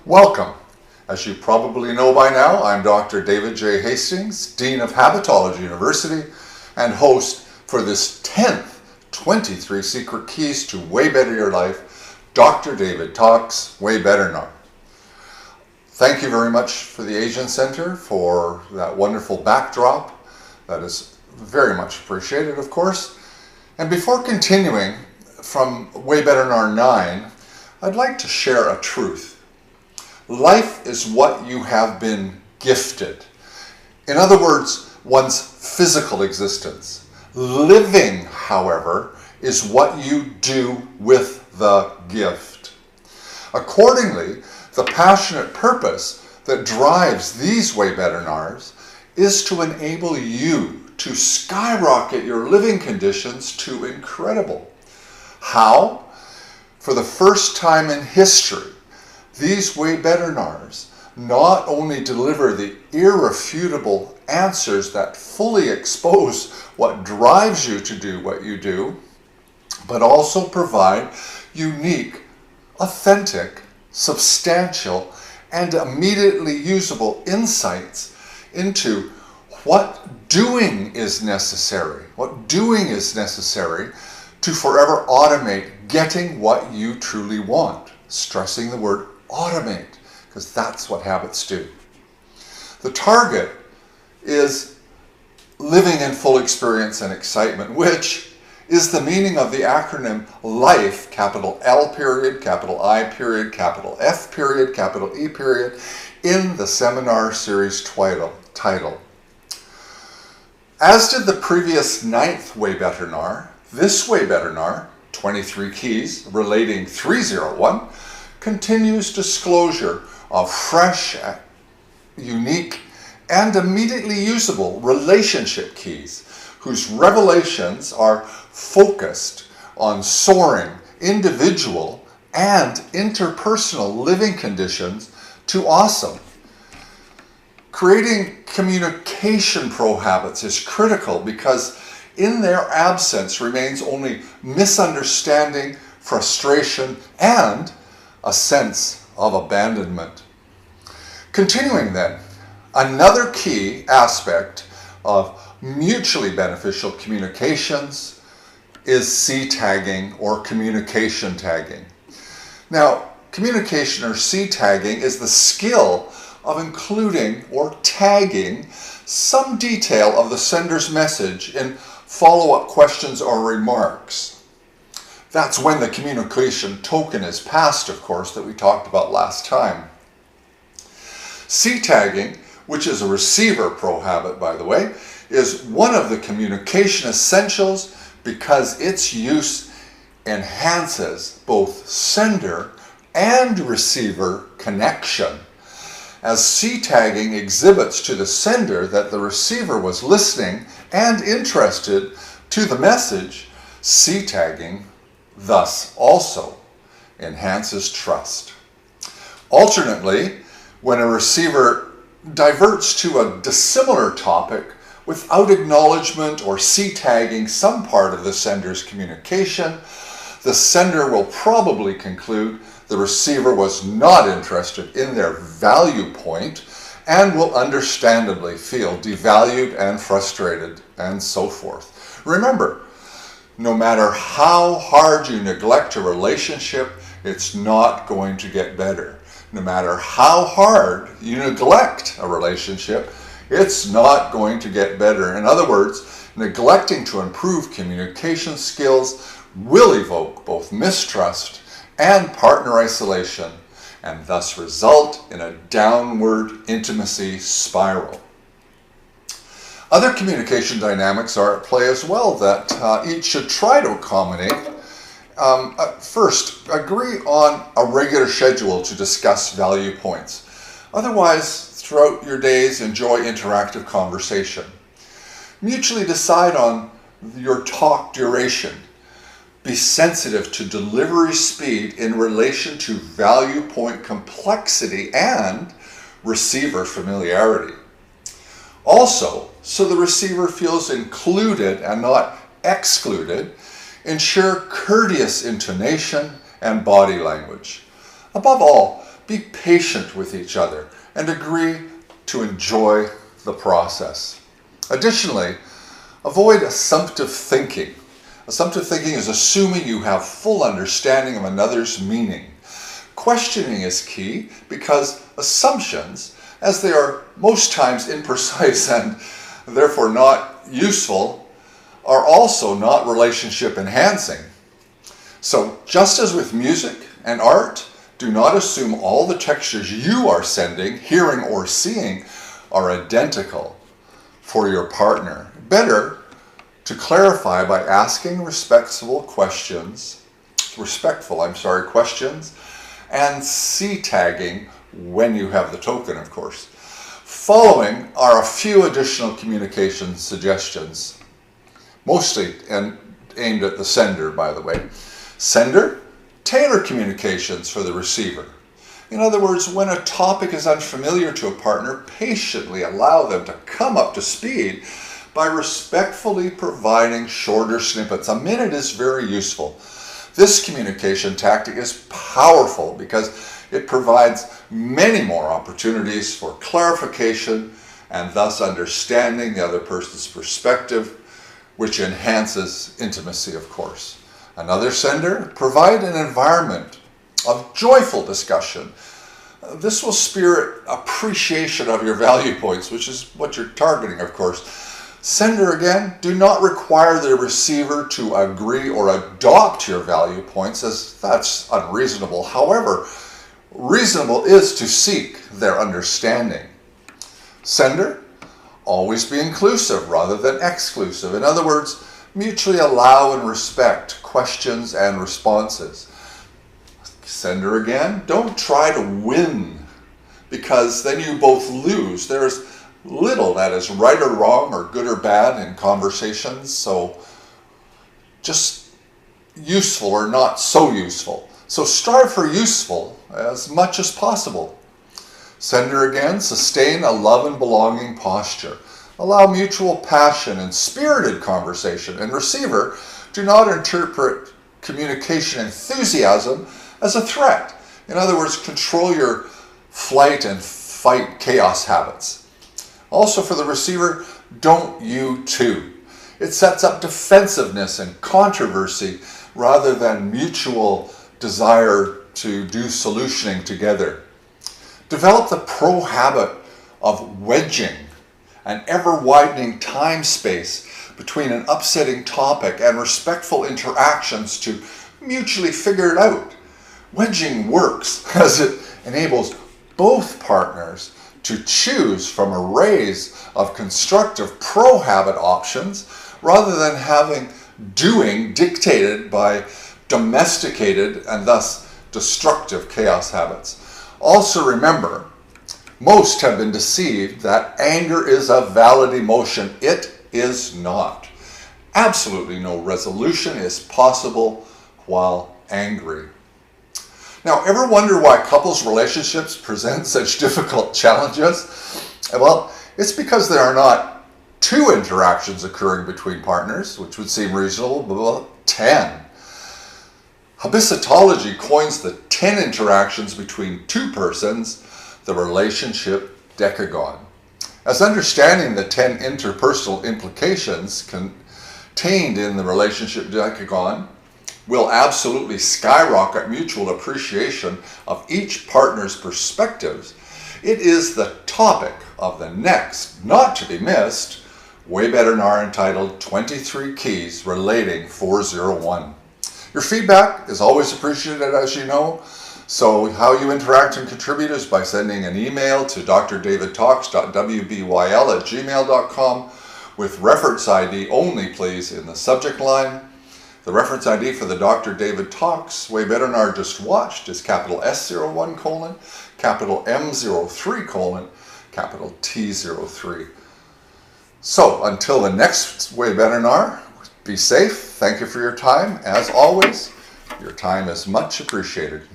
Welcome. As you probably know by now, I'm Dr. David J. Hastings, Dean of Habitology University, and host for this 10th 23 Secret Keys to WayBetter Your Life, Dr. David Talks, WayBetternar. Thank you very much for the Asian Center for that wonderful backdrop. That is very much appreciated, of course. And before continuing from WayBetternar 9, I'd like to share a truth. Life is what you have been gifted. In other words, one's physical existence. Living, however, is what you do with the gift. Accordingly, the passionate purpose that drives these WayBetternars is to enable you to skyrocket your living conditions to incredible. How? For the first time in history, these WayBetternars not only deliver the irrefutable answers that fully expose what drives you to do what you do, but also provide unique, authentic, substantial, and immediately usable insights into what doing is necessary to forever automate getting what you truly want. Stressing the word automate, because that's what habits do. The target is living in full experience and excitement, which is the meaning of the acronym LIFE, capital L period, capital I period, capital F period, capital E period, in the seminar series title. As did the previous 9th WayBetternar, this WayBetternar, 23 Keys Relating 301, continues disclosure of fresh, unique, and immediately usable relationship keys whose revelations are focused on soaring individual and interpersonal living conditions to awesome. Creating communication pro habits is critical because in their absence remains only misunderstanding, frustration, and a sense of abandonment. Continuing then, another key aspect of mutually beneficial communications is C-tagging or communication tagging. Now, communication or C-tagging is the skill of including or tagging some detail of the sender's message in follow-up questions or remarks. That's when the communication token is passed, of course, that we talked about last time. C-tagging, which is a receiver pro habit, by the way, is one of the communication essentials because its use enhances both sender and receiver connection. As C-tagging exhibits to the sender that the receiver was listening and interested to the message, C-tagging thus also enhances trust. Alternately, when a receiver diverts to a dissimilar topic without acknowledgement or C-tagging some part of the sender's communication, the sender will probably conclude the receiver was not interested in their value point and will understandably feel devalued and frustrated and so forth. Remember, no matter how hard you neglect a relationship, it's not going to get better. No matter how hard you neglect a relationship, it's not going to get better. In other words, neglecting to improve communication skills will evoke both mistrust and partner isolation, and thus result in a downward intimacy spiral. Other communication dynamics are at play as well that each should try to accommodate. First, agree on a regular schedule to discuss value points. Otherwise, throughout your days, enjoy interactive conversation. Mutually decide on your talk duration. Be sensitive to delivery speed in relation to value point complexity and receiver familiarity. Also, so the receiver feels included and not excluded, ensure courteous intonation and body language. Above all, Be patient with each other and agree to enjoy the process. Additionally, avoid assumptive thinking. Assumptive thinking is assuming you have full understanding of another's meaning. Questioning is key because assumptions, as they are most times imprecise and therefore not useful, are also not relationship enhancing. So just as with music and art, do not assume all the textures you are sending, hearing, or seeing are identical for your partner. Better to clarify by asking respectful questions and C-tagging when you have the token, of course. Following are a few additional communication suggestions, mostly aimed at the sender, by the way. Sender, tailor communications for the receiver. In other words, when a topic is unfamiliar to a partner, patiently allow them to come up to speed by respectfully providing shorter snippets. A minute is very useful. This communication tactic is powerful because it provides many more opportunities for clarification and thus understanding the other person's perspective, which enhances intimacy, of course. Another sender, provide an environment of joyful discussion. This will spirit appreciation of your value points, which is what you're targeting, of course. Sender, again, do not require the receiver to agree or adopt your value points, as that's unreasonable. However, reasonable is to seek their understanding. Sender, always be inclusive rather than exclusive. In other words, mutually allow and respect questions and responses. Sender, again, don't try to win because then you both lose. There's little that is right or wrong or good or bad in conversations, so just useful or not so useful. So strive for useful as much as possible. Sender, again, sustain a love and belonging posture. Allow mutual passion and spirited conversation. And receiver, do not interpret communication enthusiasm as a threat. In other words, control your flight and fight chaos habits. Also for the receiver, don't you too. It sets up defensiveness and controversy rather than mutual desire to do solutioning together. Develop the pro habit of wedging, an ever-widening time space between an upsetting topic and respectful interactions to mutually figure it out. Wedging works as it enables both partners to choose from arrays of constructive pro-habit options rather than having doing dictated by domesticated and thus destructive chaos habits. Also remember, most have been deceived that anger is a valid emotion. It is not. Absolutely no resolution is possible while angry. Now, ever wonder why couples' relationships present such difficult challenges? Well, it's because there are not 2 interactions occurring between partners, which would seem reasonable, but 10. Habitology coins the 10 interactions between 2 persons, the relationship decagon. As understanding the 10 interpersonal implications contained in the relationship decagon will absolutely skyrocket mutual appreciation of each partner's perspectives, it is the topic of the next, not to be missed, WayBetternar entitled 23 Keys Relating 401. Your feedback is always appreciated, as you know. So how you interact and contribute is by sending an email to drdavidtalks.wbyl@gmail.com with reference ID only, please, in the subject line. The reference ID for the Dr. David Talks WayBetternar just watched is capital S01, capital M03, capital T03. So until the next WayBetternar, be safe. Thank you for your time. As always, your time is much appreciated.